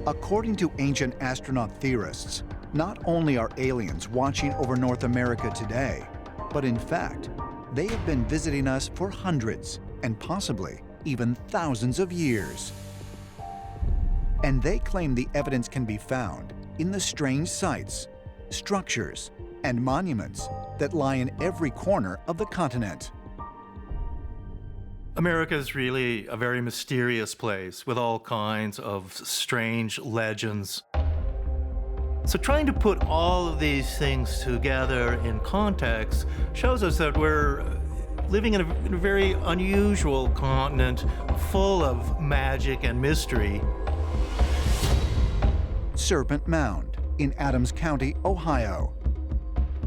According to ancient astronaut theorists, not only are aliens watching over North America today, but in fact, they have been visiting us for hundreds and possibly even thousands of years. And they claim the evidence can be found in the strange sites, structures, and monuments that lie in every corner of the continent. America is really a very mysterious place with all kinds of strange legends. So trying to put all of these things together in context shows us that we're living in a very unusual continent full of magic and mystery. Serpent Mound in Adams County, Ohio.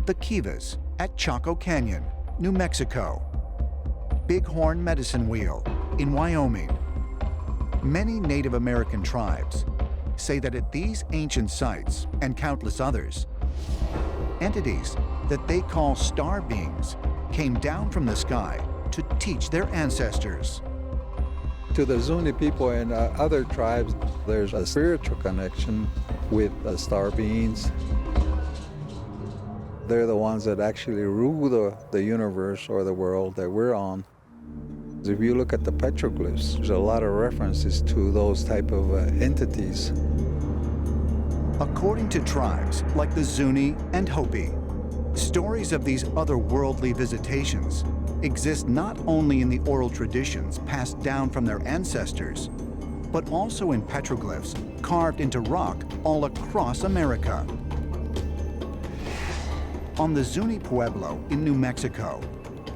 The Kivas at Chaco Canyon, New Mexico. Bighorn Medicine Wheel in Wyoming. Many Native American tribes say that at these ancient sites and countless others, entities that they call star beings came down from the sky to teach their ancestors. To the Zuni people and other tribes, there's a spiritual connection with the star beings. They're the ones that actually rule the universe or the world that we're on. If you look at the petroglyphs, there's a lot of references to those type of entities. According to tribes like the Zuni and Hopi, stories of these otherworldly visitations exist not only in the oral traditions passed down from their ancestors, but also in petroglyphs carved into rock all across America. On the Zuni Pueblo in New Mexico,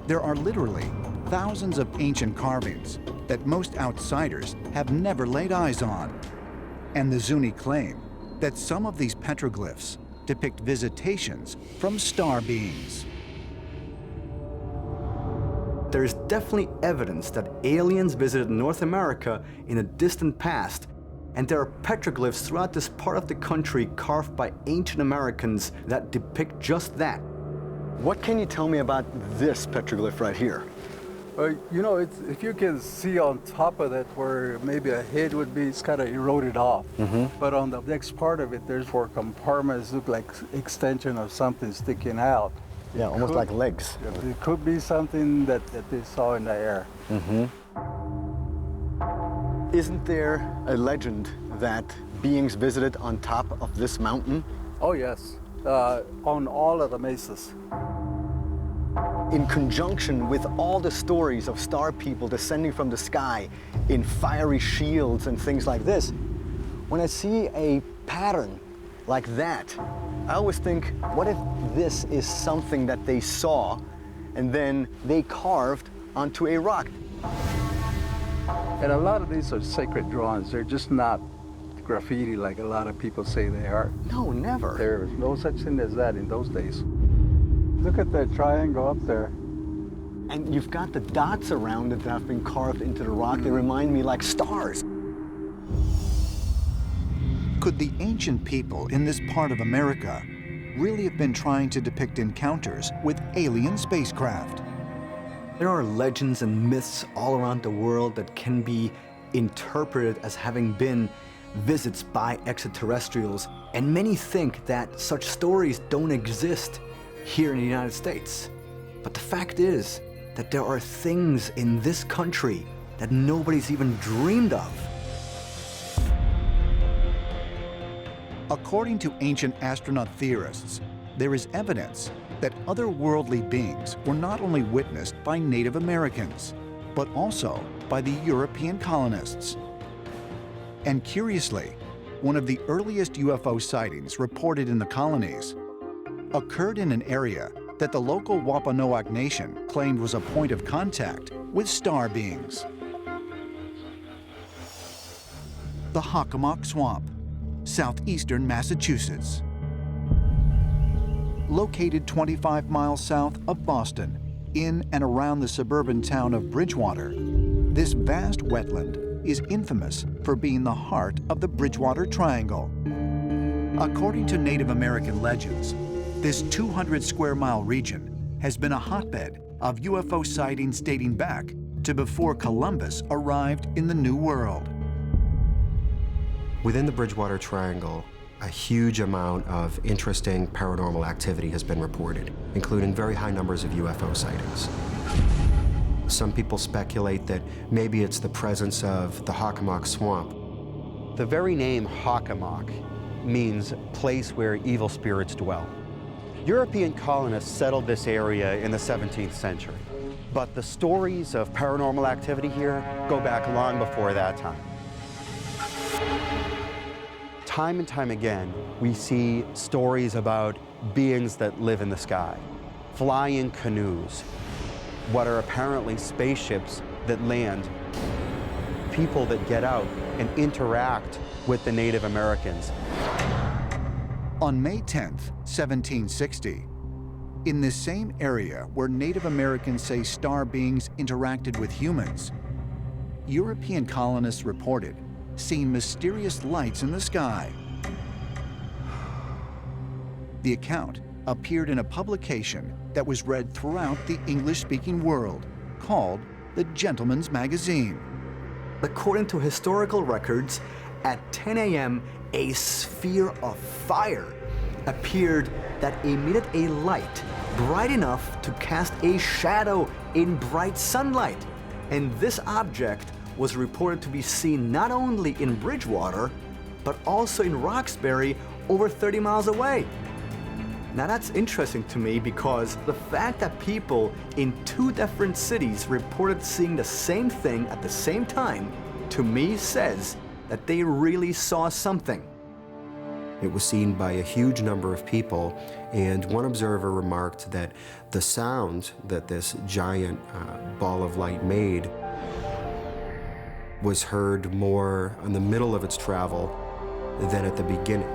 there are literally thousands of ancient carvings that most outsiders have never laid eyes on. And the Zuni claim that some of these petroglyphs depict visitations from star beings. There is definitely evidence that aliens visited North America in a distant past, and there are petroglyphs throughout this part of the country carved by ancient Americans that depict just that. What can you tell me about this petroglyph right here? You know, if you can see on top of it where maybe a head would be, it's kind of eroded off. But on the next part of it, there's 4 compartments, look like extension of something sticking out. Yeah, almost like legs. It could be something that they saw in the air. Isn't there a legend that beings visited on top of this mountain? Oh, yes, on all of the mesas. In conjunction with all the stories of star people descending from the sky in fiery shields and things like this, when I see a pattern like that, I always think, what if this is something that they saw and then they carved onto a rock? And a lot of these are sacred drawings. They're just not graffiti like a lot of people say they are. No, never. There's no such thing as that in those days. Look at that triangle up there. And you've got the dots around it that have been carved into the rock. They remind me like stars. Could the ancient people in this part of America really have been trying to depict encounters with alien spacecraft? There are legends and myths all around the world that can be interpreted as having been visits by extraterrestrials, and many think that such stories don't exist here in the United States. But the fact is that there are things in this country that nobody's even dreamed of. According to ancient astronaut theorists, there is evidence that otherworldly beings were not only witnessed by Native Americans, but also by the European colonists. And curiously, one of the earliest UFO sightings reported in the colonies occurred in an area that the local Wampanoag Nation claimed was a point of contact with star beings. The Hockomock Swamp, southeastern Massachusetts. Located 25 miles south of Boston, in and around the suburban town of Bridgewater, this vast wetland is infamous for being the heart of the Bridgewater Triangle. According to Native American legends, this 200 square mile region has been a hotbed of UFO sightings dating back to before Columbus arrived in the New World. Within the Bridgewater Triangle, a huge amount of interesting paranormal activity has been reported, including very high numbers of UFO sightings. Some people speculate that maybe it's the presence of the Hockomock Swamp. The very name Hockomock means place where evil spirits dwell. European colonists settled this area in the 17th century, but the stories of paranormal activity here go back long before that time. Time and time again, we see stories about beings that live in the sky, flying canoes, what are apparently spaceships that land, people that get out and interact with the Native Americans. On May 10th, 1760, in this same area where Native Americans say star beings interacted with humans, European colonists reported seeing mysterious lights in the sky. The account appeared in a publication that was read throughout the English-speaking world called The Gentleman's Magazine. According to historical records, at 10 a.m., a sphere of fire appeared that emitted a light bright enough to cast a shadow in bright sunlight. And this object was reported to be seen not only in Bridgewater, but also in Roxbury, over 30 miles away. Now that's interesting to me because the fact that people in two different cities reported seeing the same thing at the same time, to me says that they really saw something. It was seen by a huge number of people, and one observer remarked that the sound that this giant ball of light made was heard more in the middle of its travel than at the beginning,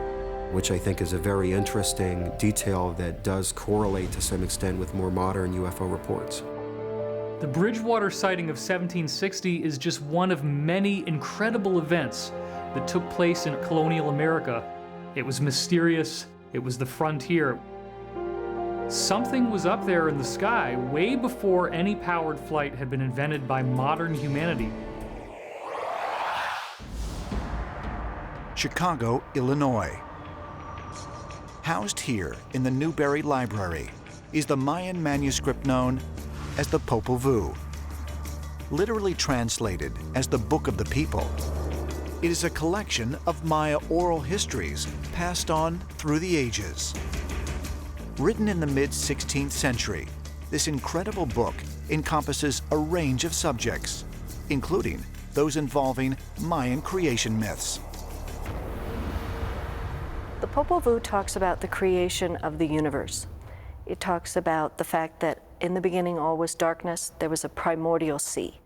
which I think is a very interesting detail that does correlate to some extent with more modern UFO reports. The Bridgewater sighting of 1760 is just one of many incredible events that took place in colonial America. It was mysterious, it was the frontier. Something was up there in the sky way before any powered flight had been invented by modern humanity. Chicago, Illinois. Housed here in the Newberry Library is the Mayan manuscript known as the Popol Vuh. Literally translated as the Book of the People, it is a collection of Maya oral histories passed on through the ages. Written in the mid-16th century, this incredible book encompasses a range of subjects, including those involving Mayan creation myths. The Popol Vuh talks about the creation of the universe. It talks about the fact that in the beginning all was darkness, there was a primordial sea.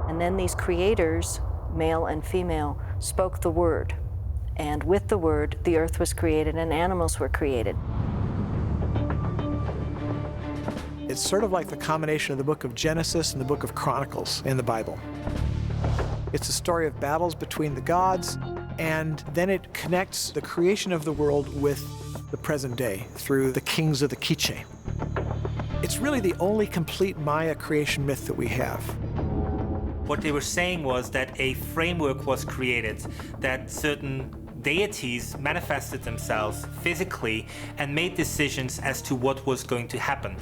And then these creators, male and female, spoke the word. And with the word, the earth was created and animals were created. It's sort of like the combination of the book of Genesis and the book of Chronicles in the Bible. It's a story of battles between the gods, and then it connects the creation of the world with the present day through the kings of the Quiche. It's really the only complete Maya creation myth that we have. What they were saying was that a framework was created, that certain deities manifested themselves physically and made decisions as to what was going to happen.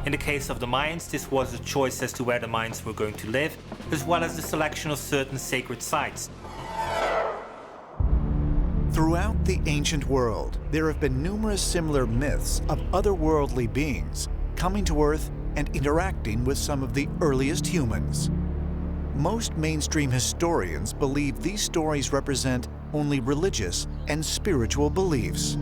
In the case of the Mayans, this was a choice as to where the Mayans were going to live, as well as the selection of certain sacred sites. Throughout the ancient world, there have been numerous similar myths of otherworldly beings coming to Earth and interacting with some of the earliest humans. Most mainstream historians believe these stories represent only religious and spiritual beliefs.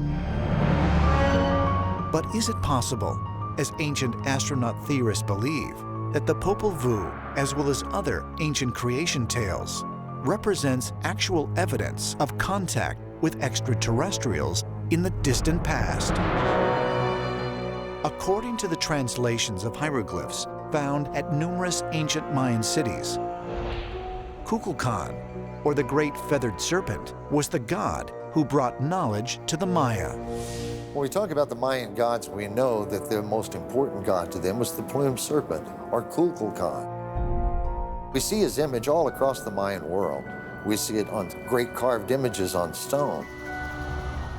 But is it possible, as ancient astronaut theorists believe, that the Popol Vuh, as well as other ancient creation tales, represents actual evidence of contact with extraterrestrials in the distant past? According to the translations of hieroglyphs found at numerous ancient Mayan cities, Kukulkan, or the Great Feathered Serpent, was the god who brought knowledge to the Maya. When we talk about the Mayan gods, we know that the most important god to them was the plumed serpent, or Kukulkan. We see his image all across the Mayan world, We see it on great carved images on stone.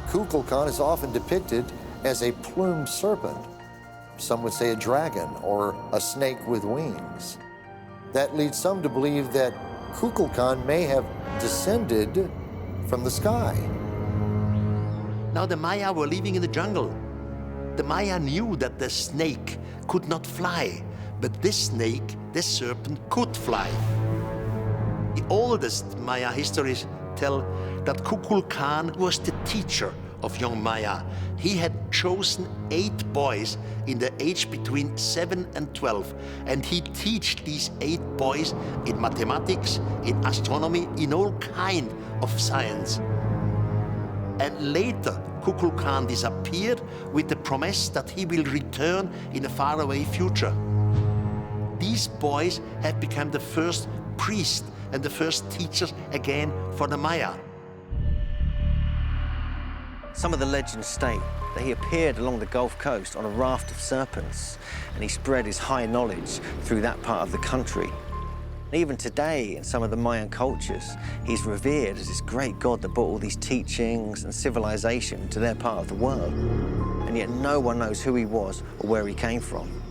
Kukulkan is often depicted as a plumed serpent. Some would say a dragon or a snake with wings. That leads some to believe that Kukulkan may have descended from the sky. Now the Maya were living in the jungle. The Maya knew that the snake could not fly, but this snake, this serpent, could fly. The oldest Maya histories tell that Kukulkan was the teacher of young Maya. He had chosen 8 boys in the age between 7 and 12, and he taught these 8 boys in mathematics, in astronomy, in all kind of science. And later, Kukulkan disappeared with the promise that he will return in a faraway future. These boys have become the first priests and the first teachers again for the Maya. Some of the legends state that he appeared along the Gulf Coast on a raft of serpents, and he spread his high knowledge through that part of the country. Even today, in some of the Mayan cultures, he's revered as this great god that brought all these teachings and civilization to their part of the world. And yet no one knows who he was or where he came from.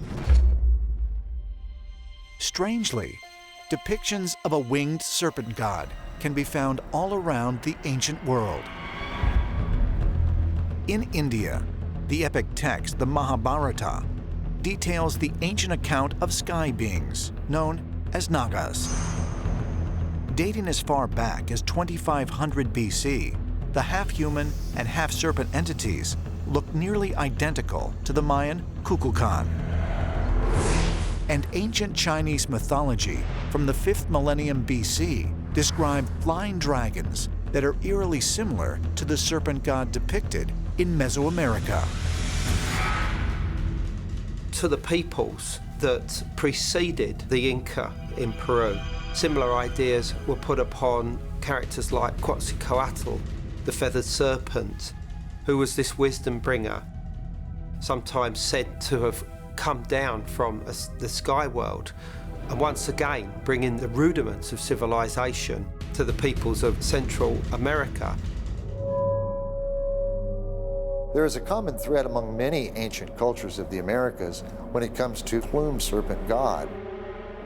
Strangely, depictions of a winged serpent god can be found all around the ancient world. In India, the epic text, the Mahabharata, details the ancient account of sky beings, known as Nagas. Dating as far back as 2500 BC, the half-human and half-serpent entities look nearly identical to the Mayan Kukulkan. And ancient Chinese mythology from the 5th millennium BC describe flying dragons that are eerily similar to the serpent god depicted in Mesoamerica. To the peoples that preceded the Inca in Peru, similar ideas were put upon characters like Quetzalcoatl, the feathered serpent, who was this wisdom bringer, sometimes said to have come down from the sky world, and once again bringing the rudiments of civilization to the peoples of Central America. There is a common thread among many ancient cultures of the Americas when it comes to plumed serpent god.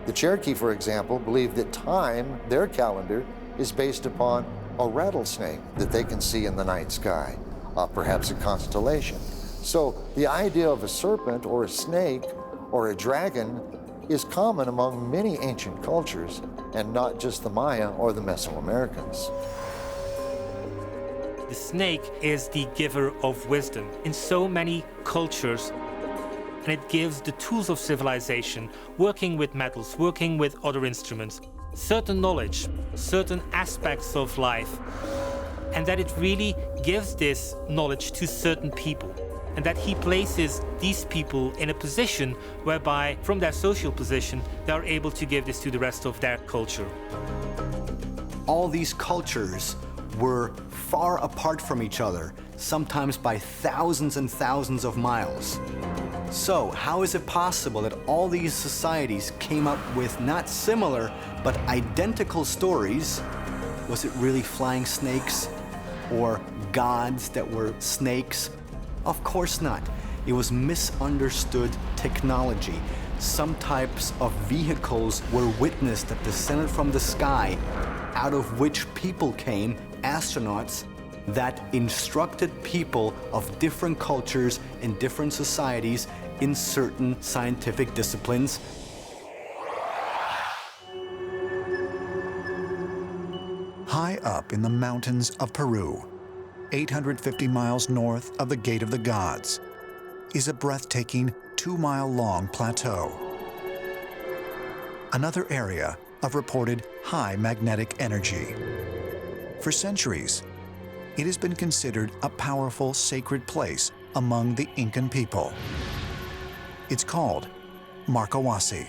The Cherokee, for example, believe that time, their calendar, is based upon a rattlesnake that they can see in the night sky, perhaps a constellation. So the idea of a serpent or a snake or a dragon is common among many ancient cultures, and not just the Maya or the Mesoamericans. The snake is the giver of wisdom in so many cultures, and it gives the tools of civilization, working with metals, working with other instruments, certain knowledge, certain aspects of life, and that it really gives this knowledge to certain people, and that he places these people in a position whereby, from their social position, they are able to give this to the rest of their culture. All these cultures were far apart from each other, sometimes by thousands and thousands of miles. So how is it possible that all these societies came up with not similar, but identical stories? Was it really flying snakes or gods that were snakes? Of course not. It was misunderstood technology. Some types of vehicles were witnessed that descended from the sky, out of which people came, astronauts, that instructed people of different cultures in different societies in certain scientific disciplines. High up in the mountains of Peru, 850 miles north of the Gate of the Gods, is a breathtaking 2-mile-long plateau. Another area of reported high magnetic energy. For centuries, it has been considered a powerful sacred place among the Incan people. It's called Markawasi.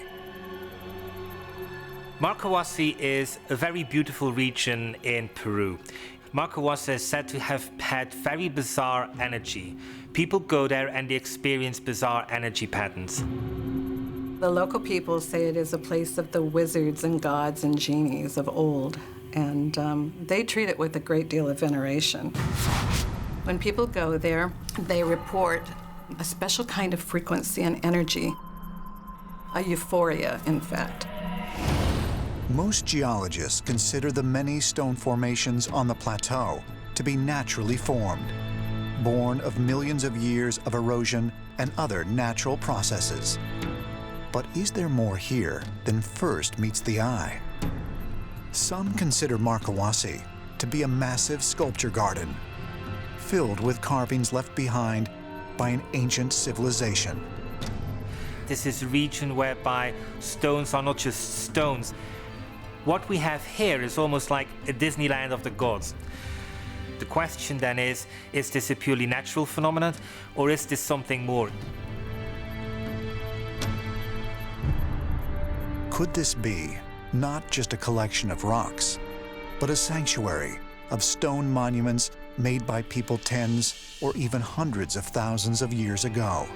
Markawasi is a very beautiful region in Peru. Markawasi is said to have had very bizarre energy. People go there and they experience bizarre energy patterns. The local people say it is a place of the wizards and gods and genies of old. and they treat it with a great deal of veneration. When people go there, they report a special kind of frequency and energy, a euphoria, in fact. Most geologists consider the many stone formations on the plateau to be naturally formed, born of millions of years of erosion and other natural processes. But is there more here than first meets the eye? Some consider Markawasi to be a massive sculpture garden, filled with carvings left behind by an ancient civilization. This is a region whereby stones are not just stones. What we have here is almost like a Disneyland of the gods. The question then is this a purely natural phenomenon, or is this something more? Could this be not just a collection of rocks, but a sanctuary of stone monuments made by people tens or even hundreds of thousands of years ago?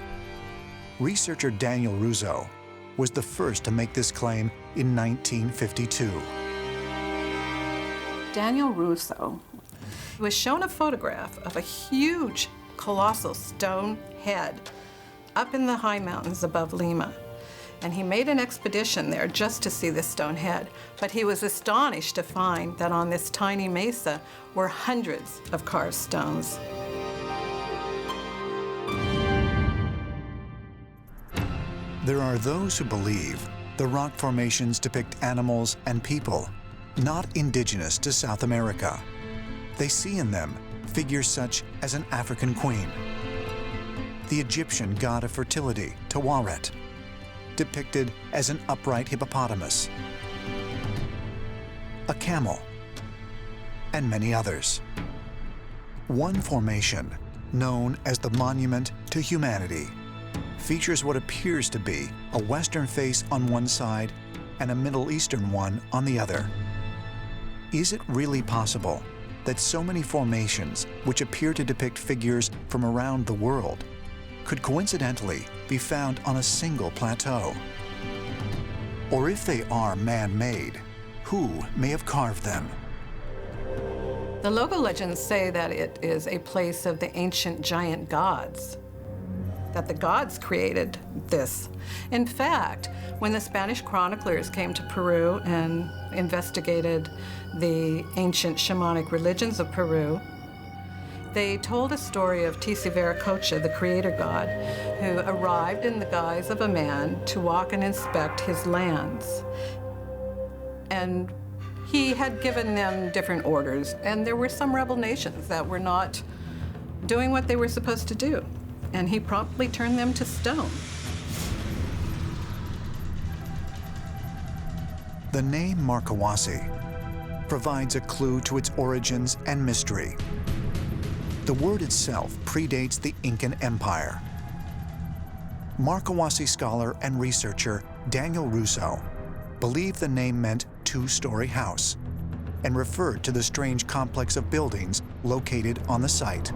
Researcher Daniel Russo was the first to make this claim in 1952. Daniel Russo was shown a photograph of a huge, colossal stone head up in the high mountains above Lima. And he made an expedition there just to see this stone head. But he was astonished to find that on this tiny mesa were hundreds of carved stones. There are those who believe the rock formations depict animals and people not indigenous to South America. They see in them figures such as an African queen, the Egyptian god of fertility, Tawaret, depicted as an upright hippopotamus, a camel, and many others. One formation, known as the Monument to Humanity, features what appears to be a Western face on one side and a Middle Eastern one on the other. Is it really possible that so many formations, which appear to depict figures from around the world, could coincidentally be found on a single plateau? Or if they are man-made, who may have carved them? The local legends say that it is a place of the ancient giant gods, that the gods created this. In fact, when the Spanish chroniclers came to Peru and investigated the ancient shamanic religions of Peru, they told a story of Tisiviracocha, the creator god, who arrived in the guise of a man to walk and inspect his lands. And he had given them different orders, and there were some rebel nations that were not doing what they were supposed to do, and he promptly turned them to stone. The name Markawasi provides a clue to its origins and mystery. The word itself predates the Incan Empire. Markawasi scholar and researcher Daniel Russo believed the name meant two-story house and referred to the strange complex of buildings located on the site.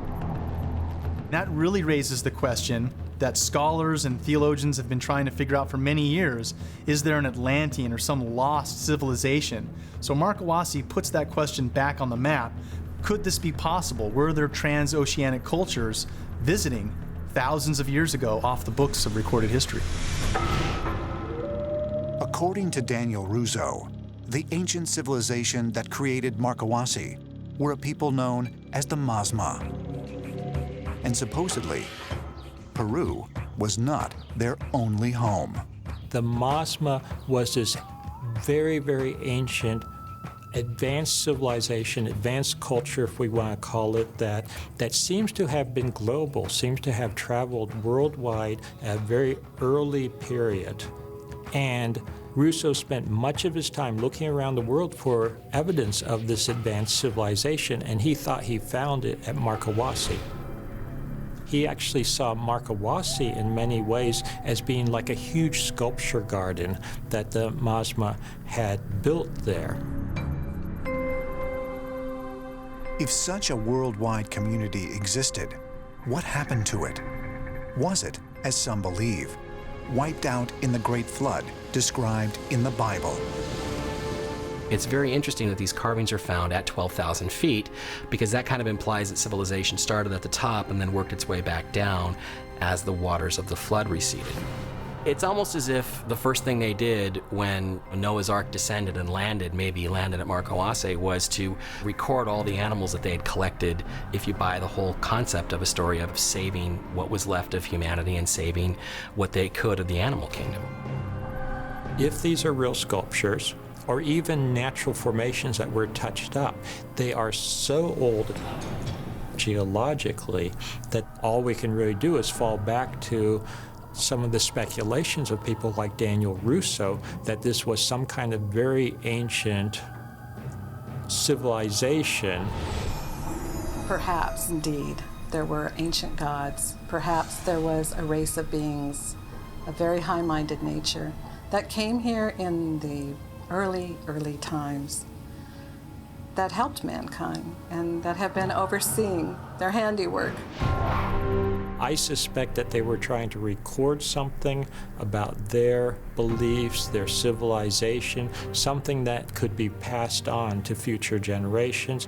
That really raises the question that scholars and theologians have been trying to figure out for many years. Is there an Atlantean or some lost civilization? So Markawasi puts that question back on the map. Could this be possible? Were there transoceanic cultures visiting thousands of years ago off the books of recorded history? According to Daniel Russo, the ancient civilization that created Markawasi were a people known as the Mazma. And supposedly, Peru was not their only home. The Mazma was this very, very ancient advanced civilization, advanced culture, if we want to call it that seems to have been global, seems to have traveled worldwide at a very early period. And Russo spent much of his time looking around the world for evidence of this advanced civilization, and he thought he found it at Markawasi. He actually saw Markawasi in many ways as being like a huge sculpture garden that the Mazma had built there. If such a worldwide community existed, what happened to it? Was it, as some believe, wiped out in the Great Flood described in the Bible? It's very interesting that these carvings are found at 12,000 feet, because that kind of implies that civilization started at the top and then worked its way back down as the waters of the flood receded. It's almost as if the first thing they did when Noah's Ark descended and maybe landed at Markawasi, was to record all the animals that they had collected, if you buy the whole concept of a story of saving what was left of humanity and saving what they could of the animal kingdom. If these are real sculptures, or even natural formations that were touched up, they are so old geologically that all we can really do is fall back to some of the speculations of people like Daniel Russo that this was some kind of very ancient civilization. Perhaps, indeed, there were ancient gods. Perhaps there was a race of beings of very high-minded nature that came here in the early times that helped mankind and that have been overseeing their handiwork. I suspect that they were trying to record something about their beliefs, their civilization, something that could be passed on to future generations.